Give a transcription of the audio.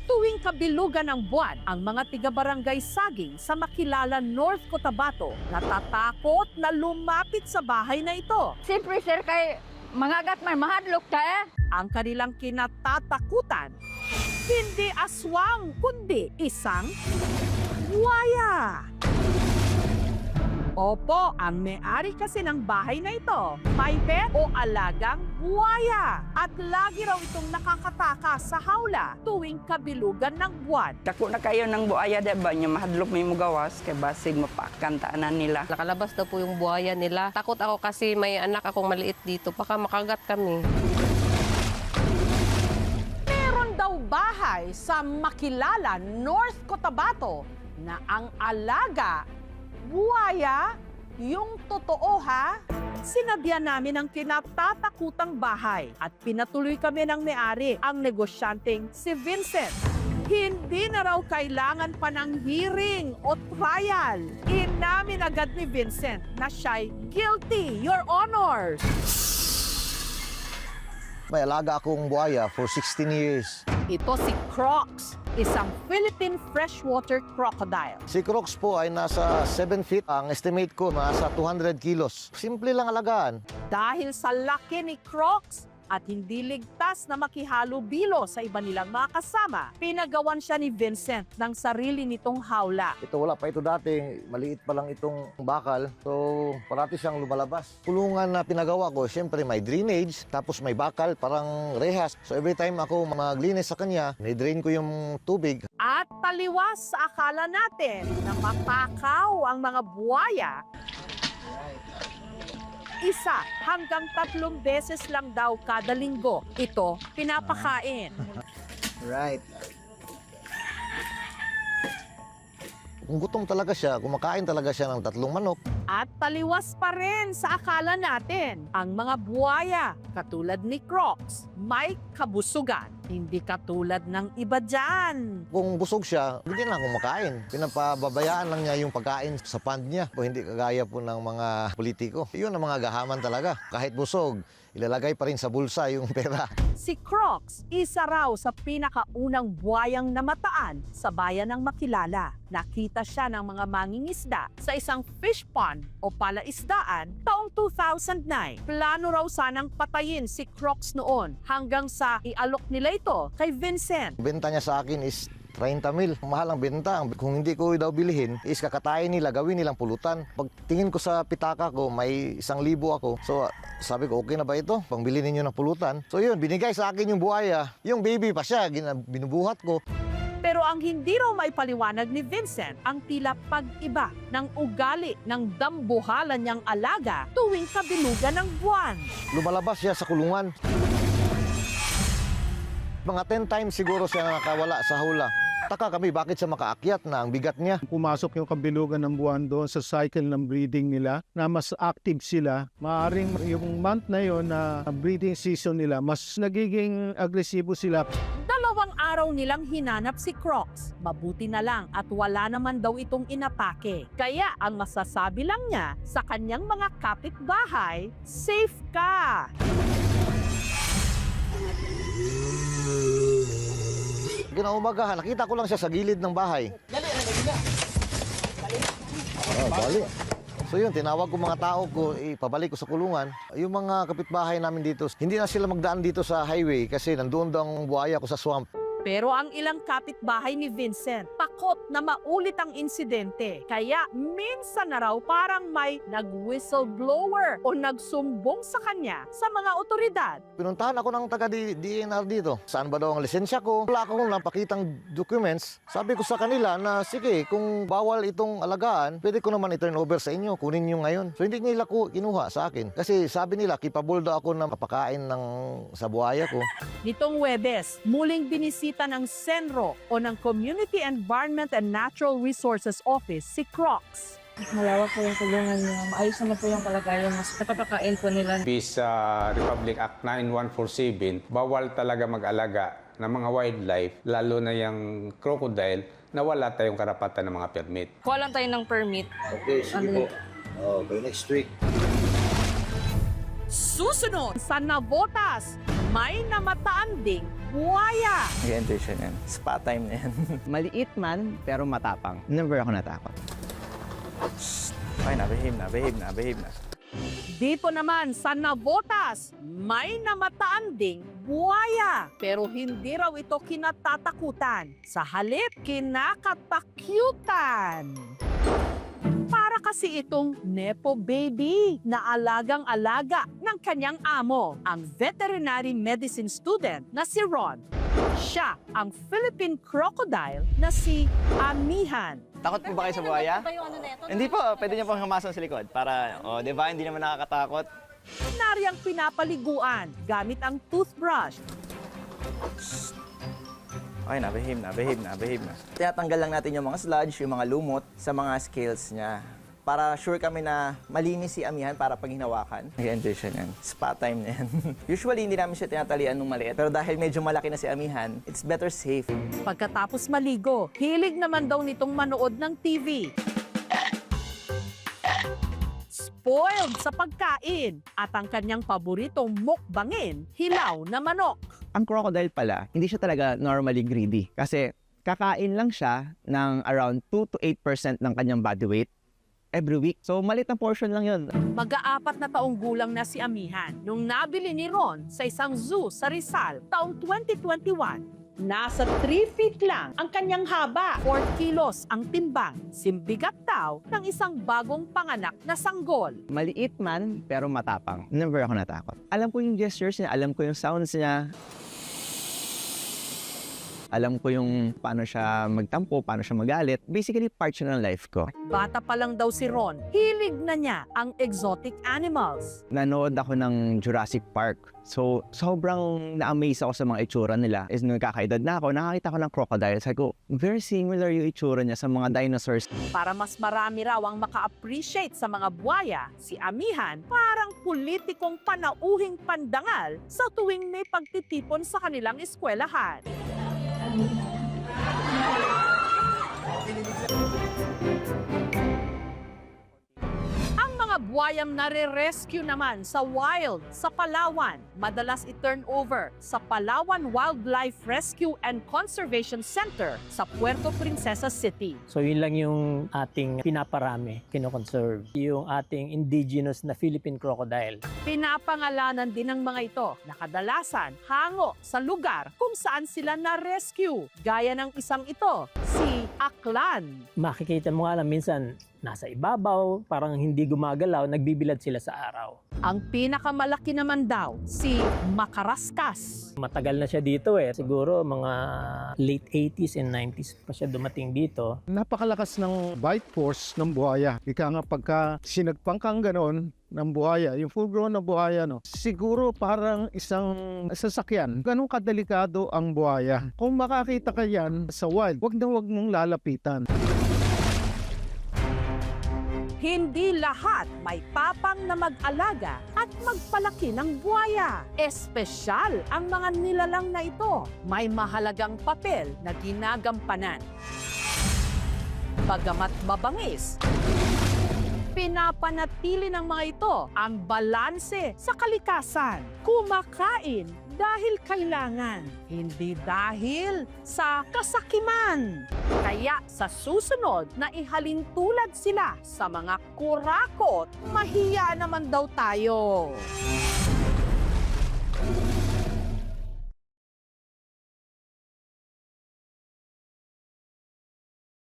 Tuwing kabilugan ng buwan, ang mga tiga-barangay Saging sa Makilala, North Cotabato natatakot na lumapit sa bahay na ito. Siyempre, sir, kay mangagat man, mahadlok ka eh. Ang kanilang kinatatakutan, hindi aswang, kundi isang buwaya. Opo, ang may-ari kasi ng bahay na ito, may pet o alagang buwaya. At lagi raw itong nakakatakas sa hawla tuwing kabilugan ng buwan. Dako na kayo ng buaya, diba? Nya mahadlok may mugawas, kay basig mapakantaan nila. Nakalabas daw po yung buhaya nila. Takot ako kasi may anak akong maliit dito. Baka makagat kami. Meron daw bahay sa Makilala, North Cotabato na ang alaga buwaya, yung totoo ha? Sinabyan namin ang kinatatakutang bahay at pinatuloy kami ng may-ari, ang negosyanteng si Vincent. Hindi na raw kailangan pa ng hearing o trial. Inamin agad ni Vincent na siya'y guilty, Your Honors. May alaga akong buhaya for 16 years. Ito si Crocs, isang Philippine freshwater crocodile. Si Crocs po ay nasa 7 feet. Ang estimate ko, nasa 200 kilos. Simple lang alagaan. Dahil sa laki ni Crocs at hindi ligtas na makihalo-bilo sa iba nilang mga kasama, pinagawan siya ni Vincent ng sarili nitong hawla. Ito wala pa ito dati. Maliit pa lang itong bakal. So, parati siyang lumalabas. Kulungan na pinagawa ko, siyempre may drainage, tapos may bakal, parang rehas. So, every time ako maglinis sa kanya, ni-drain ko yung tubig. At taliwas sa akala natin na matakaw ang mga buwaya, 1 hanggang 3 beses lang daw kada linggo ito pinapakain. Right. Kung gutom talaga siya, kumakain talaga siya ng 3 manok. At taliwas pa rin sa akala natin, ang mga buwaya, katulad ni Crocs, may kabusugan. Hindi katulad ng iba dyan. Kung busog siya, hindi na kumakain. Pinapababayaan lang niya yung pagkain sa fund niya. O hindi kagaya po ng mga politiko. Yun ang mga gahaman talaga. Kahit busog, ilalagay pa rin sa bulsa yung pera. Si Crocs, isa raw sa pinakaunang buwayang namataan sa bayan ng Makilala. Nakita siya ng mga mangingisda sa isang fish pond o palaisdaan taong 2009. Plano raw sanang patayin si Crocs noon hanggang sa ialok nila ito kay Vincent. Benta niya sa akin is 30 mil. Mahal ang benta. Kung hindi ko daw bilihin, is kakatayin nila, gawin nilang pulutan. Pagtingin ko sa pitaka ko, may 1,000 ako. So, sabi ko, okay na ba ito? Pangbili ninyo ng pulutan. So yun, binigay sa akin yung buhaya. Yung baby pa siya, binubuhat ko. Pero ang hindi raw may paliwanag ni Vincent ang tila pag-iba ng ugali ng dambuhalan niyang alaga tuwing kabilugan ng buwan. Lumalabas siya sa kulungan. Mga 10 times siguro siya nakawala sa hula. Taka kami, bakit siya makaakyat na ang bigat niya? Pumasok yung kabilugan ng buwan doon sa cycle ng breeding nila na mas active sila. Maaring yung month na yon na breeding season nila, mas nagiging agresibo sila. 2 araw nilang hinanap si Crocs. Mabuti na lang at wala naman daw itong inatake. Kaya ang masasabi lang niya sa kanyang mga kapitbahay, safe ka! Kinaumagahan, nakita ko lang siya sa gilid ng bahay. Bali. So yun, tinawag ko mga tao ko, ipabalik ko sa kulungan. Yung mga kapitbahay namin dito, hindi na sila magdaan dito sa highway kasi nandoon daw ang buhaya ko sa swamp. Pero ang ilang kapitbahay ni Vincent, takot na maulit ang insidente. Kaya minsan na raw parang may nag-whistleblower o nagsumbong sa kanya sa mga otoridad. Pinuntahan ako ng taga-DNR dito. Saan ba daw ang lisensya ko? Wala akong napakitang documents. Sabi ko sa kanila na sige, kung bawal itong alagaan, pwede ko naman i-turn over sa inyo. Kunin nyo ngayon. So hindi nila ko kinuha sa akin. Kasi sabi nila, capable daw ako na mapakain sa buhaya ko. Nitong Huwebes, muling binisita ng Senro o ng Community Environment and Natural Resources Office si Crocs. Malawak po yung tulungan niya. Maayos naman po yung kalagayan. Mas napapakain po nila. Based sa Republic Act 9147, bawal talaga mag-alaga ng mga wildlife, lalo na yung crocodile, na wala tayong karapatan ng mga permit. Kuha lang tayo ng permit. Okay, sige po. Okay, next week. Susunod sa Navotas, may namataan ding buwaya. Nag-enjoy siya yan. Spa time na yan. Maliit man, pero matapang. Never ako natakot. Okay na, behave na. Dito naman sa Navotas, may namataan ding buwaya. Pero hindi raw ito kinatatakutan. Sa halip, kinakatakyutan. Para kasi itong Nepo baby na alagang-alaga ng kanyang amo, ang veterinary medicine student na si Ron. Siya ang Philippine crocodile na si Amihan. Takot po ba kayo sa buhaya? Hindi po, pwede niyo pong hamasan sa likod para, di ba, hindi naman nakakatakot. Nariyang pinapaliguan gamit ang toothbrush. Okay na, behave na. Tinatanggal lang natin yung mga sludge, yung mga lumot sa mga scales niya. Para sure kami na malinis si Amihan para pag hinawakan. Nag-enjoy siya niyan. Spa time na yan. Usually, hindi namin siya tinatalian nung maliit. Pero dahil medyo malaki na si Amihan, it's better safe. Pagkatapos maligo, hilig naman daw nitong manood ng TV. Spoiled sa pagkain at ang kanyang paboritong mukbangin, hilaw na manok. Ang crocodile pala, hindi siya talaga normally greedy. Kasi kakain lang siya ng around 2 to 8% ng kanyang body weight every week. So, maliit na portion lang yun. Mag-aapat na taong gulang na si Amihan nung nabili ni Ron sa isang zoo sa Rizal taong 2021. Nasa 3 feet lang ang kanyang haba, 4 kilos ang timbang, simbigat daw ng isang bagong panganak na sanggol. Maliit man, pero matapang. Never ako natakot. Alam ko yung gestures niya, alam ko yung sounds niya. Alam ko yung paano siya magtampo, paano siya magalit. Basically, part siya ng life ko. Bata pa lang daw si Ron, hilig na niya ang exotic animals. Nanood ako ng Jurassic Park. So, sobrang na-amaze ako sa mga itsura nila. Is nung kakaedad na ako, nakakita ko ng crocodile. Sabi ko, very similar yung itsura niya sa mga dinosaurs. Para mas marami raw ang maka-appreciate sa mga buwaya, si Amihan parang politikong panauhing pandangal sa tuwing may pagtitipon sa kanilang eskwelahan. Ang mga buwayang nare-rescue naman sa wild sa Palawan, madalas i-turn over sa Palawan Wildlife Rescue and Conservation Center sa Puerto Princesa City. So yun lang yung ating pinaparami, kinoconserve. Yung ating indigenous na Philippine crocodile. Pinapangalanan din ng mga ito na kadalasan hango sa lugar kung saan sila na-rescue. Gaya ng isang ito, si Aklan. Makikita mo nga lang minsan nasa ibabaw, parang hindi gumagalaw, nagbibilad sila sa araw. Ang pinakamalaki naman daw, si Makaraskas. Matagal na siya dito siguro mga late 80s and 90s pa siya dumating dito. Napakalakas ng bite force ng buhaya. Ika nga pagka sinagpang kang ganon ng buhaya, yung full grown na buhaya, siguro parang isang sasakyan. Ganun kadelikado ang buhaya. Kung makakita ka yan sa wild, wag mong lalapitan. Hindi lahat may papang na mag-alaga at magpalaki ng buwaya. Espesyal ang mga nilalang na ito. May mahalagang papel na ginagampanan. Bagamat mabangis, pinapanatili ng mga ito ang balanse sa kalikasan. Kumakain dahil kailangan, hindi dahil sa kasakiman. Kaya sa susunod na ihalin tulad sila sa mga kurakot, mahiya naman daw tayo.